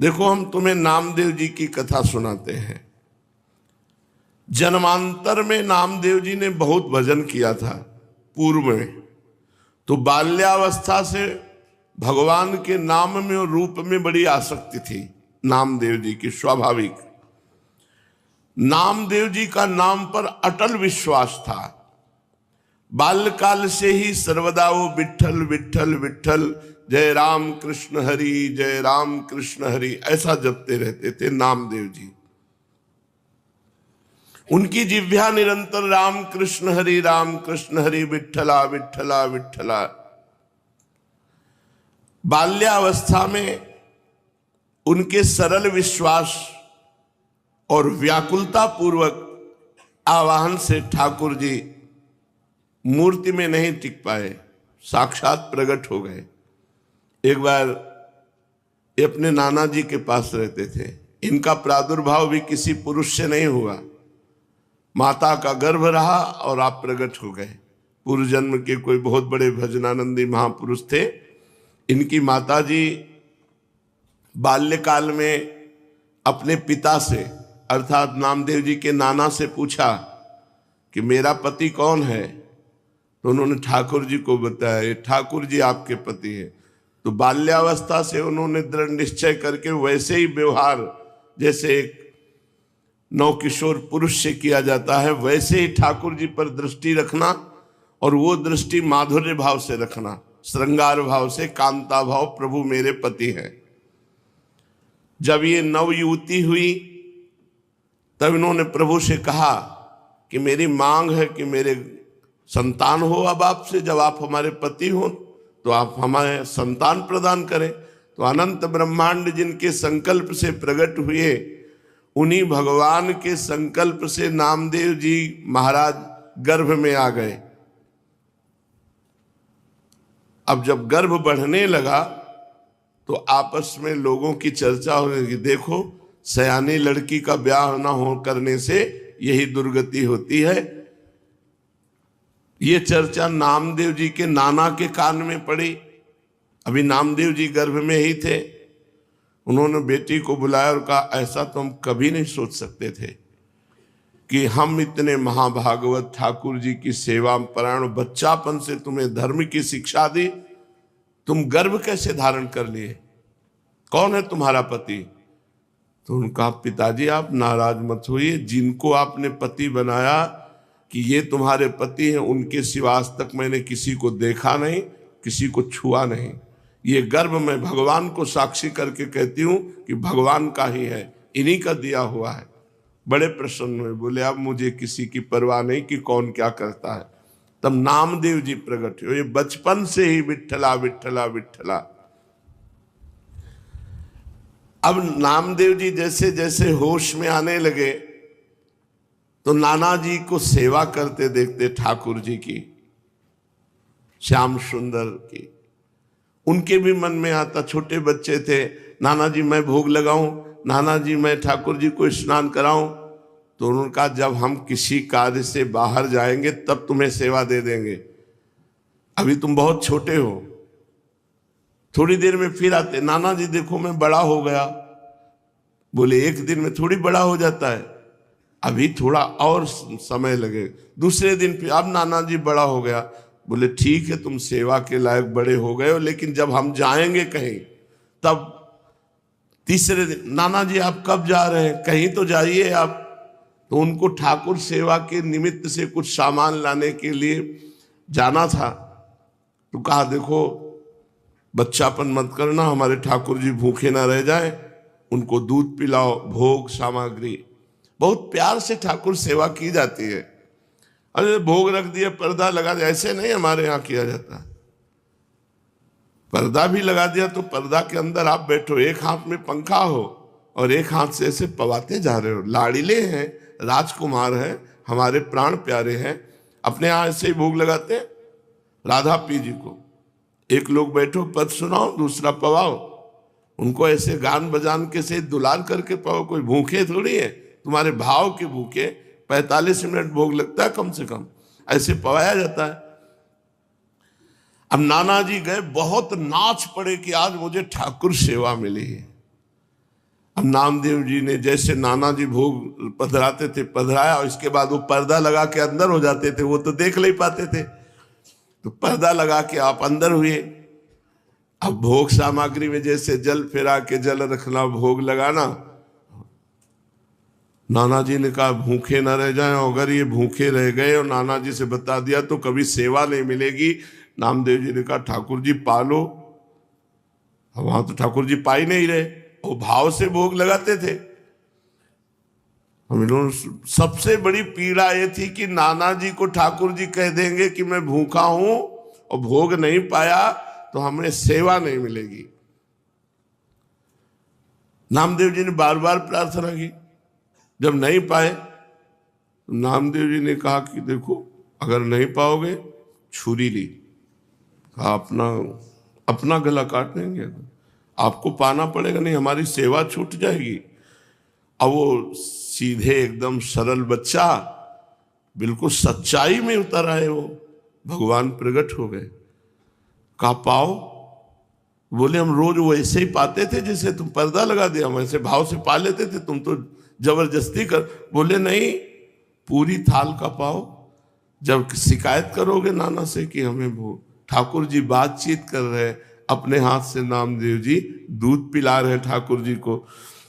देखो, हम तुम्हें नामदेव जी की कथा सुनाते हैं। जन्मांतर में नामदेव जी ने बहुत भजन किया था पूर्व में, तो बाल्यावस्था से भगवान के नाम में और रूप में बड़ी आसक्ति थी नामदेव जी की, स्वाभाविक। नामदेव जी का नाम पर अटल विश्वास था। बाल्यकाल से ही सर्वदा वो विठ्ठल विठ्ठल विठ्ठल, जय राम कृष्ण हरि, जय राम कृष्ण हरि, ऐसा जपते रहते थे नामदेव जी। उनकी जिह्वा निरंतर राम कृष्ण हरि विठ्ठला विठ्ठला विठ्ठला। बाल्यावस्था में उनके सरल विश्वास और व्याकुलता पूर्वक आवाहन से ठाकुर जी मूर्ति में नहीं टिक पाए, साक्षात प्रकट हो गए। एक बार ये अपने नाना जी के पास रहते थे। इनका प्रादुर्भाव भी किसी पुरुष से नहीं हुआ, माता का गर्भ रहा और आप प्रकट हो गए। पूर्व जन्म के कोई बहुत बड़े भजनानंदी महापुरुष थे। इनकी माता जी बाल्यकाल में अपने पिता से अर्थात नामदेव जी के नाना से पूछा कि मेरा पति कौन है, तो उन्होंने ठाकुर जी को बताया, ये ठाकुर जी आपके पति हैं। तो बाल्यावस्था से उन्होंने दृढ़ निश्चय करके वैसे ही व्यवहार जैसे एक नवकिशोर पुरुष से किया जाता है, वैसे ही ठाकुर जी पर दृष्टि रखना, और वो दृष्टि माधुर्य भाव से रखना, श्रृंगार भाव से, कांता भाव, प्रभु मेरे पति हैं। जब ये नवयुवती हुई तब इन्होंने प्रभु से कहा कि मेरी मांग है कि मेरे संतान हो अब आपसे, जब आप हमारे पति हो तो आप हमारे संतान प्रदान करें। तो अनंत ब्रह्मांड जिनके संकल्प से प्रकट हुए, उन्हीं भगवान के संकल्प से नामदेव जी महाराज गर्भ में आ गए। अब जब गर्भ बढ़ने लगा तो आपस में लोगों की चर्चा हो गई कि देखो, सयानी लड़की का ब्याह न हो करने से यही दुर्गति होती है। ये चर्चा नामदेव जी के नाना के कान में पड़ी। अभी नामदेव जी गर्भ में ही थे। उन्होंने बेटी को बुलाया और कहा, ऐसा तो हम कभी नहीं सोच सकते थे कि हम इतने महाभागवत ठाकुर जी की सेवा परायण, बच्चापन से तुम्हें धर्म की शिक्षा दी, तुम गर्भ कैसे धारण कर लिए, कौन है तुम्हारा पति? तो उनका, पिताजी आप नाराज मत होइए, जिनको आपने पति बनाया कि ये तुम्हारे पति हैं, उनके सिवा आज तक मैंने किसी को देखा नहीं, किसी को छुआ नहीं। ये गर्भ मैं भगवान को साक्षी करके कहती हूँ कि भगवान का ही है, इन्हीं का दिया हुआ है। बड़े प्रसन्न हुए, बोले अब मुझे किसी की परवाह नहीं कि कौन क्या करता है। तब नामदेव जी प्रकट हुए, बचपन से ही विठ्ठला विठ्ठला विठ्ठला। अब नामदेव जी जैसे जैसे होश में आने लगे तो नाना जी को सेवा करते देखते ठाकुर जी की, श्याम सुंदर की, उनके भी मन में आता। छोटे बच्चे थे, नाना जी मैं भोग लगाऊं, नाना जी मैं ठाकुर जी को स्नान कराऊं। तो उन्होंने कहा, जब हम किसी कार्य से बाहर जाएंगे तब तुम्हें सेवा दे देंगे, अभी तुम बहुत छोटे हो। थोड़ी देर में फिर आते, नाना जी देखो मैं बड़ा हो गया। बोले एक दिन में थोड़ी बड़ा हो जाता है, अभी थोड़ा और समय लगे। दूसरे दिन फिर, अब नाना जी बड़ा हो गया। बोले ठीक है, तुम सेवा के लायक बड़े हो गए हो, लेकिन जब हम जाएंगे कहीं तब। तीसरे दिन, नाना जी आप कब जा रहे हैं, कहीं तो जाइए आप। तो उनको ठाकुर सेवा के निमित्त से कुछ सामान लाने के लिए जाना था। तो कहा, देखो बच्चापन मत करना, हमारे ठाकुर जी भूखे ना रह जाए, उनको दूध पिलाओ, भोग सामग्री। बहुत प्यार से ठाकुर सेवा की जाती है। अरे भोग रख दिया, पर्दा लगा दिया, ऐसे नहीं हमारे यहाँ किया जाता। पर्दा भी लगा दिया तो पर्दा के अंदर आप बैठो, एक हाथ में पंखा हो और एक हाथ से ऐसे पवाते जा रहे हो। लाड़िले हैं, राजकुमार हैं, हमारे प्राण प्यारे हैं, अपने यहाँ ऐसे ही भोग लगाते हैं राधा पी जी को। एक लोग बैठो, पद सुनाओ, दूसरा पवाओ, उनको ऐसे गान बजान के से दुलार करके पाओ। कोई भूखे थोड़ी है, तुम्हारे भाव के भूखे। 45 मिनट भोग लगता है कम से कम, ऐसे पवाया जाता है। अब नाना जी गए, बहुत नाच पड़े कि आज मुझे ठाकुर सेवा मिली है। अब नामदेव जी ने जैसे नाना जी भोग पधराते थे पधराया, और इसके बाद वो पर्दा लगा के अंदर हो जाते थे, वो तो देख नहीं पाते थे, तो पर्दा लगा के आप अंदर हुए। अब भोग सामग्री में जैसे जल फेरा के जल रखना, भोग लगाना, नाना जी ने कहा भूखे न रह जाएं, अगर ये भूखे रह गए और नाना जी से बता दिया तो कभी सेवा नहीं मिलेगी। नामदेव जी ने कहा ठाकुर जी पालो। वहां तो ठाकुर जी पा ही नहीं रहे, वो भाव से भोग लगाते थे। हम लोग सबसे बड़ी पीड़ा ये थी कि नाना जी को ठाकुर जी कह देंगे कि मैं भूखा हूं और भोग नहीं पाया तो हमें सेवा नहीं मिलेगी। नामदेव जी ने बार बार प्रार्थना की, जब नहीं पाए तो नामदेव जी ने कहा कि देखो अगर नहीं पाओगे छुरी ली, कहा अपना गला काट देंगे, आपको पाना पड़ेगा, नहीं हमारी सेवा छूट जाएगी। अब वो सीधे एकदम सरल बच्चा बिल्कुल सच्चाई में उतर आए, वो भगवान प्रकट हो गए। कहा पाओ, बोले हम रोज वैसे ही पाते थे जैसे तुम पर्दा लगा दिया, हम ऐसे भाव से पा लेते थे, तुम तो जबरदस्ती कर। बोले नहीं, पूरी थाल का पाओ। जब शिकायत करोगे नाना से कि हमें वो ठाकुर जी बातचीत कर रहे, अपने हाथ से नामदेव जी दूध पिला रहे ठाकुर जी को,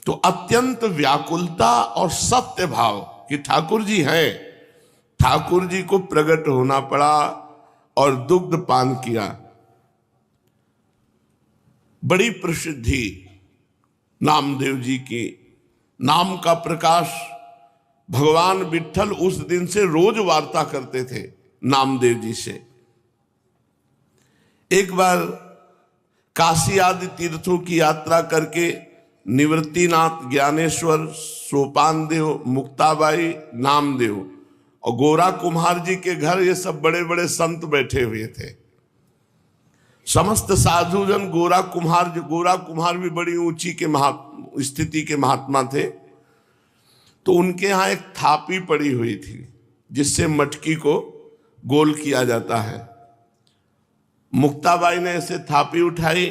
तो अत्यंत व्याकुलता और सत्य भाव कि ठाकुर जी हैं, ठाकुर जी को प्रकट होना पड़ा और दुग्ध पान किया। बड़ी प्रसिद्धि नामदेव जी की, नाम का प्रकाश। भगवान विट्ठल उस दिन से रोज वार्ता करते थे नामदेव जी से। एक बार काशी आदि तीर्थों की यात्रा करके निवृत्तिनाथ, ज्ञानेश्वर, सोपानदेव, मुक्ताबाई, नामदेव और गोरा कुम्हार जी के घर ये सब बड़े बड़े संत बैठे हुए थे। समस्त साधुजन गोरा कुम्हार भी बड़ी ऊंची के स्थिति के महात्मा थे, तो उनके यहाँ एक थापी पड़ी हुई थी जिससे मटकी को गोल किया जाता है। मुक्ताबाई ने ऐसे थापी उठाई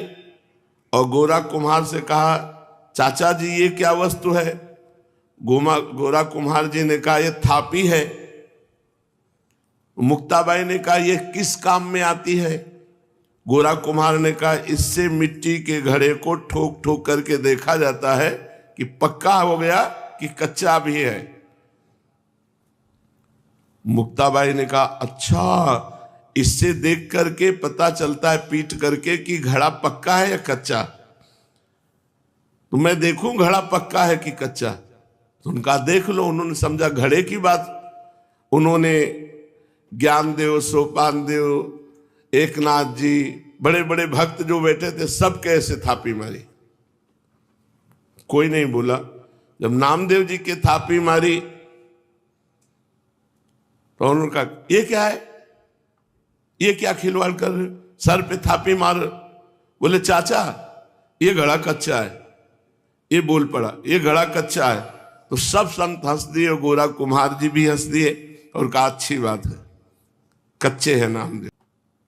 और गोरा कुम्हार से कहा चाचा जी ये क्या वस्तु है? गोरा कुम्हार जी ने कहा ये थापी है। मुक्ताबाई ने कहा ये किस काम में आती है? गोरा कुम्हार ने कहा इससे मिट्टी के घड़े को ठोक ठोक करके देखा जाता है कि पक्का हो गया कि कच्चा भी है। मुक्ताबाई ने कहा अच्छा, इससे देख करके पता चलता है पीट करके कि घड़ा पक्का है या कच्चा? तो मैं देखूं घड़ा पक्का है कि कच्चा? तो उनका देख लो। उन्होंने समझा घड़े की बात। उन्होंने ज्ञानदेव, सोपानदेव, एकनाथ जी, बड़े बड़े भक्त जो बैठे थे सब कैसे थापी मारी, कोई नहीं बोला। जब नामदेव जी के थापी मारी तो उन्होंने कहा ये क्या है, ये क्या खिलवाड़ कर रहे, सर पे थापी मार। बोले चाचा ये घड़ा कच्चा है। ये बोल पड़ा ये घड़ा कच्चा है। तो सब संत हंस दिए और गोरा कुम्हार जी भी हंस दिए और कहा अच्छी बात है, कच्चे है नामदेव।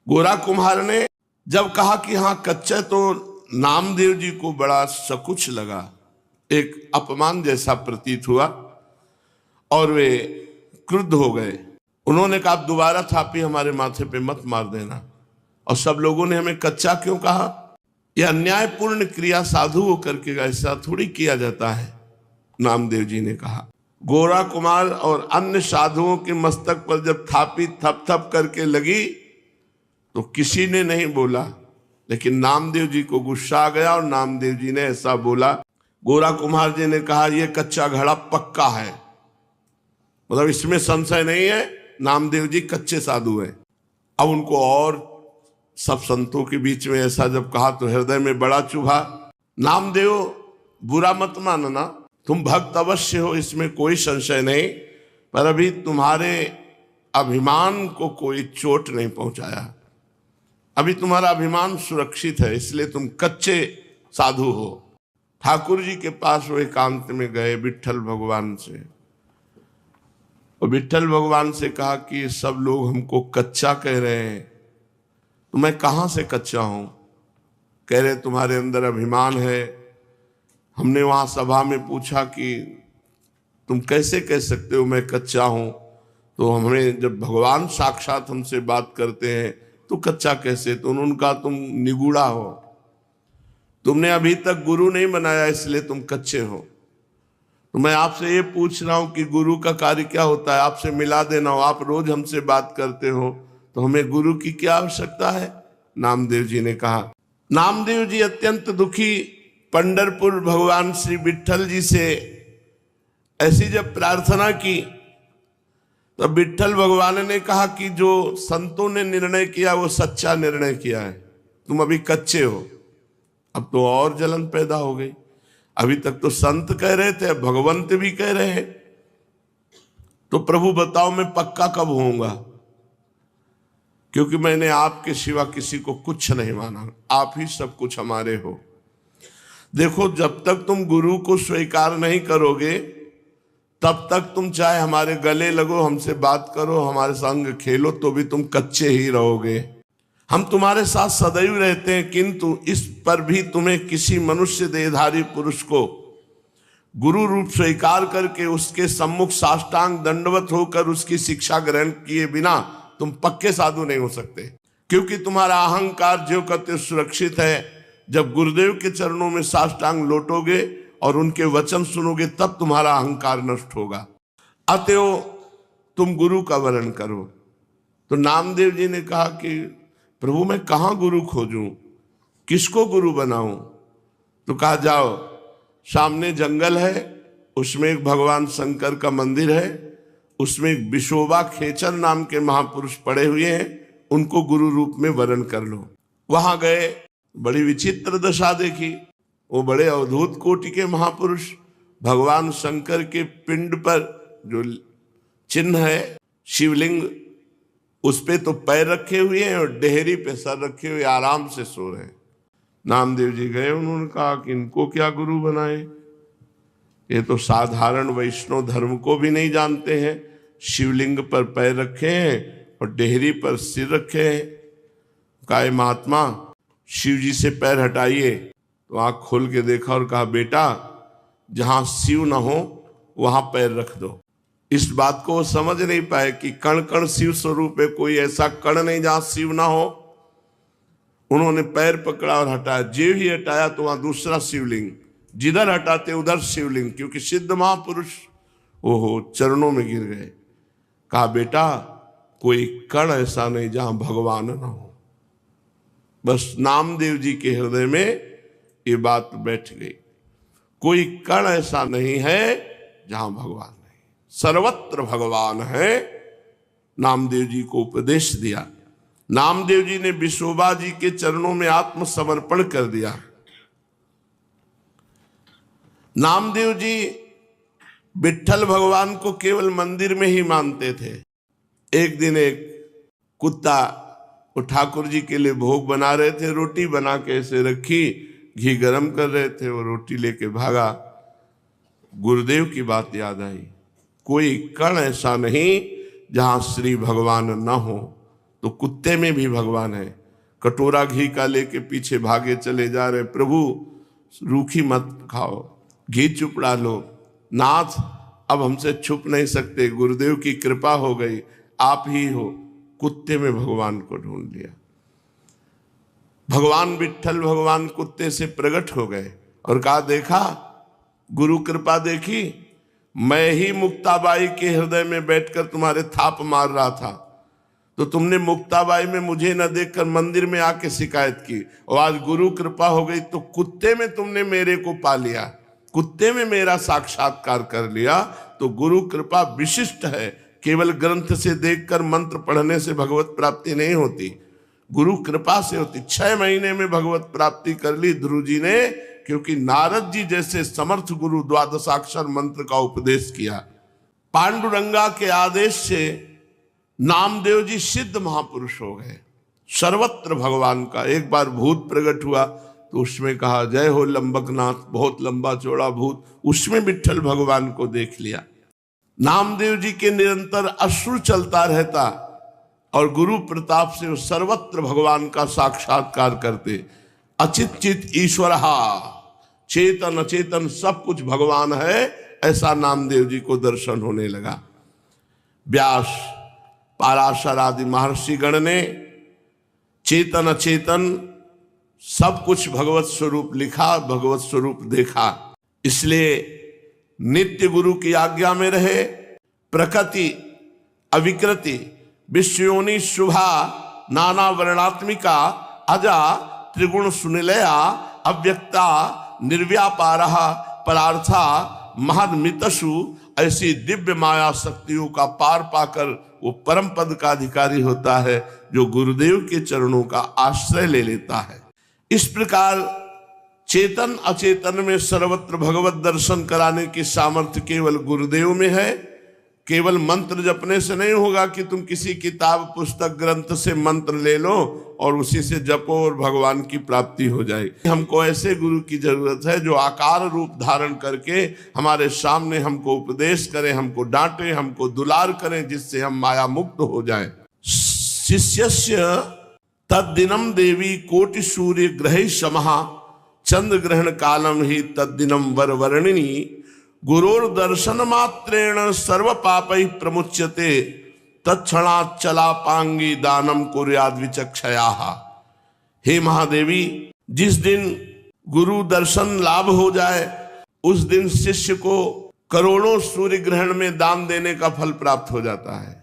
गोरा कुम्हार ने जब कहा कि हाँ कच्चा, तो नामदेव जी को बड़ा सकुच लगा, एक अपमान जैसा प्रतीत हुआ और वे क्रुद्ध हो गए। उन्होंने कहा आप दोबारा थापी हमारे माथे पे मत मार देना। और सब लोगों ने हमें कच्चा क्यों कहा? यह अन्यायपूर्ण क्रिया साधु को करके ऐसा थोड़ी किया जाता है, नामदेव जी ने कहा। गोरा कुमार और अन्य साधुओं के मस्तक पर जब थापी थप थप करके लगी तो किसी ने नहीं बोला, लेकिन नामदेव जी को गुस्सा आ गया और नामदेव जी ने ऐसा बोला। गोरा कुम्हार जी ने कहा यह कच्चा घड़ा पक्का है, मतलब इसमें संशय नहीं है, नामदेव जी कच्चे साधु हैं। अब उनको और सब संतों के बीच में ऐसा जब कहा तो हृदय में बड़ा चुभा। नामदेव बुरा मत मानना, तुम भक्त अवश्य हो, इसमें कोई संशय नहीं, पर अभी तुम्हारे अभिमान को कोई चोट नहीं पहुंचाया, अभी तुम्हारा अभिमान सुरक्षित है, इसलिए तुम कच्चे साधु हो। ठाकुर जी के पास वो एकांत में गए विट्ठल भगवान से, और विट्ठल भगवान से कहा कि सब लोग हमको कच्चा कह रहे हैं, तो मैं कहाँ से कच्चा हूँ? कह रहे तुम्हारे अंदर अभिमान है, हमने वहां सभा में पूछा कि तुम कैसे कह सकते हो मैं कच्चा हूं? तो हमें जब भगवान साक्षात हमसे बात करते हैं तो कच्चा कैसे? तो उन्होंने कहा तुम निगूढ़ा हो, तुमने अभी तक गुरु नहीं बनाया इसलिए तुम कच्चे हो। तो मैं आपसे ये पूछ रहा हूं कि गुरु का कार्य क्या होता है? आपसे मिला देना हो। आप रोज हमसे बात करते हो तो हमें गुरु की क्या आवश्यकता है? नामदेव जी ने कहा। नामदेव जी अत्यंत दुखी पंढरपुर भगवान श्री विट्ठल जी से ऐसी जब प्रार्थना की तो विट्ठल भगवान ने कहा कि जो संतों ने निर्णय किया वो सच्चा निर्णय किया है, तुम अभी कच्चे हो। अब तो और जलन पैदा हो गई। अभी तक तो संत कह रहे थे, भगवंत भी कह रहे हैं, तो प्रभु बताओ मैं पक्का कब होऊंगा? क्योंकि मैंने आपके सिवा किसी को कुछ नहीं माना, आप ही सब कुछ हमारे हो। देखो, जब तक तुम गुरु को स्वीकार नहीं करोगे तब तक तुम चाहे हमारे गले लगो, हमसे बात करो, हमारे संग खेलो, तो भी तुम कच्चे ही रहोगे। हम तुम्हारे साथ सदैव रहते हैं, किंतु इस पर भी तुम्हें किसी मनुष्य देहधारी पुरुष को गुरु रूप स्वीकार करके उसके सम्मुख साष्टांग दंडवत होकर उसकी शिक्षा ग्रहण किए बिना तुम पक्के साधु नहीं हो सकते। क्योंकि तुम्हारा अहंकार ज्यों का त्यों सुरक्षित है। जब गुरुदेव के चरणों में साष्टांग लोटोगे और उनके वचन सुनोगे तब तुम्हारा अहंकार नष्ट होगा। अतएव तुम गुरु का वरण करो। तो नामदेव जी ने कहा कि प्रभु मैं कहाँ गुरु खोजूं, किसको गुरु बनाऊं? तो कहा जाओ, सामने जंगल है, उसमें एक भगवान शंकर का मंदिर है, उसमें एक विशोबा खेचर नाम के महापुरुष पड़े हुए हैं, उनको गुरु रूप में वरण कर लो। वहां गए, बड़ी विचित्र दशा देखी। वो बड़े अवधूत कोटि के महापुरुष भगवान शंकर के पिंड पर जो चिन्ह है शिवलिंग, उस पे तो पैर रखे हुए हैं और डेहरी पे सर रखे हुए आराम से सो रहे हैं। नामदेव जी गए, उन्होंने कहा कि इनको क्या गुरु बनाए, ये तो साधारण वैष्णव धर्म को भी नहीं जानते हैं। शिवलिंग पर पैर रखे हैं और डेहरी पर सिर रखे हैं। कहा महात्मा शिव जी से पैर हटाइए। तो आंख खोल के देखा और कहा बेटा जहां शिव ना हो वहां पैर रख दो। इस बात को वो समझ नहीं पाए कि कण कण शिव स्वरूप है, कोई ऐसा कण नहीं जहां शिव ना हो। उन्होंने पैर पकड़ा और हटाया। जे ही हटाया तो वहां दूसरा शिवलिंग, जिधर हटाते उधर शिवलिंग, क्योंकि सिद्ध महापुरुष ओहो चरणों में गिर गए। कहा बेटा कोई कण ऐसा नहीं जहां भगवान ना हो। बस नामदेव जी के हृदय में ये बात बैठ गई। कोई कण ऐसा नहीं है जहां भगवान नहीं, सर्वत्र भगवान है। नामदेव जी को उपदेश दिया। नामदेव जी ने विशोबा जी के चरणों में आत्मसमर्पण कर दिया। नामदेव जी विट्ठल भगवान को केवल मंदिर में ही मानते थे। एक दिन एक कुत्ता वो ठाकुर जी के लिए भोग बना रहे थे, रोटी बना के ऐसे रखी, घी गरम कर रहे थे, वो रोटी लेके भागा। गुरुदेव की बात याद आई, कोई कण ऐसा नहीं जहां श्री भगवान न हो। तो कुत्ते में भी भगवान है। कटोरा घी का लेके पीछे भागे चले जा रहे, प्रभु रूखी मत खाओ, घी चुपड़ा लो। नाथ अब हमसे छुप नहीं सकते, गुरुदेव की कृपा हो गई, आप ही हो। कुत्ते में भगवान को ढूंढ लिया। भगवान विट्ठल भगवान कुत्ते से प्रकट हो गए और कहा देखा गुरु कृपा देखी, मैं ही मुक्ताबाई के हृदय में बैठकर तुम्हारे थाप मार रहा था, तो तुमने मुक्ताबाई में मुझे न देखकर मंदिर में आके शिकायत की, और आज गुरु कृपा हो गई तो कुत्ते में तुमने मेरे को पा लिया, कुत्ते में मेरा साक्षात्कार कर लिया। तो गुरु कृपा विशिष्ट है, केवल ग्रंथ से देखकर मंत्र पढ़ने से भगवत प्राप्ति नहीं होती, गुरु कृपा से होती। 6 महीने में भगवत प्राप्ति कर ली ध्रुव जी ने, क्योंकि नारद जी जैसे समर्थ गुरु द्वादशाक्षर मंत्र का उपदेश किया। पांडुरंगा के आदेश से नामदेव जी सिद्ध महापुरुष हो गए। सर्वत्र भगवान का। एक बार भूत प्रकट हुआ तो उसमें कहा जय हो लंबकनाथ, बहुत लंबा चौड़ा भूत, उसमें विट्ठल भगवान को देख लिया। नामदेव जी के निरंतर अश्रु चलता रहता और गुरु प्रताप से वो सर्वत्र भगवान का साक्षात्कार करते। अचित चित ईश्वरहा चेतन अचेतन सब कुछ भगवान है, ऐसा नामदेव जी को दर्शन होने लगा। व्यास, पाराशर आदि महर्षि गण ने चेतन अचेतन सब कुछ भगवत स्वरूप लिखा, भगवत स्वरूप देखा। इसलिए नित्य गुरु की आज्ञा में रहे, प्रकृति अविकृति विश्वयोनि शुभा नाना वर्णात्मिका अजा त्रिगुण सुनिलया अव्यक्ता निर्व्यापारः परार्था महदमितसु, ऐसी दिव्य माया शक्तियों का पार पाकर वो परम पद का अधिकारी होता है जो गुरुदेव के चरणों का आश्रय ले लेता है। इस प्रकार चेतन अचेतन में सर्वत्र भगवत दर्शन कराने की सामर्थ्य केवल गुरुदेव में है। केवल मंत्र जपने से नहीं होगा कि तुम किसी किताब पुस्तक ग्रंथ से मंत्र ले लो और उसी से जपो और भगवान की प्राप्ति हो जाएगी। हमको ऐसे गुरु की जरूरत है जो आकार रूप धारण करके हमारे सामने हमको उपदेश करें, हमको डांटे, हमको दुलार करें, जिससे हम माया मुक्त हो जाएं। शिष्यस्य तद्दिनम देवी कोटि सूर्य ग्रह समः चंद्र ग्रहण कालम ही तद्दिनम वरवर्णिनी गुरोर दर्शन मात्रेण सर्व पापै प्रमुच्यते तत्क्षणात् चलापांगी दानम कुर्याद् विचक्षयाः। हे महादेवी, जिस दिन गुरु दर्शन लाभ हो जाए उस दिन शिष्य को करोड़ों सूर्य ग्रहण में दान देने का फल प्राप्त हो जाता है।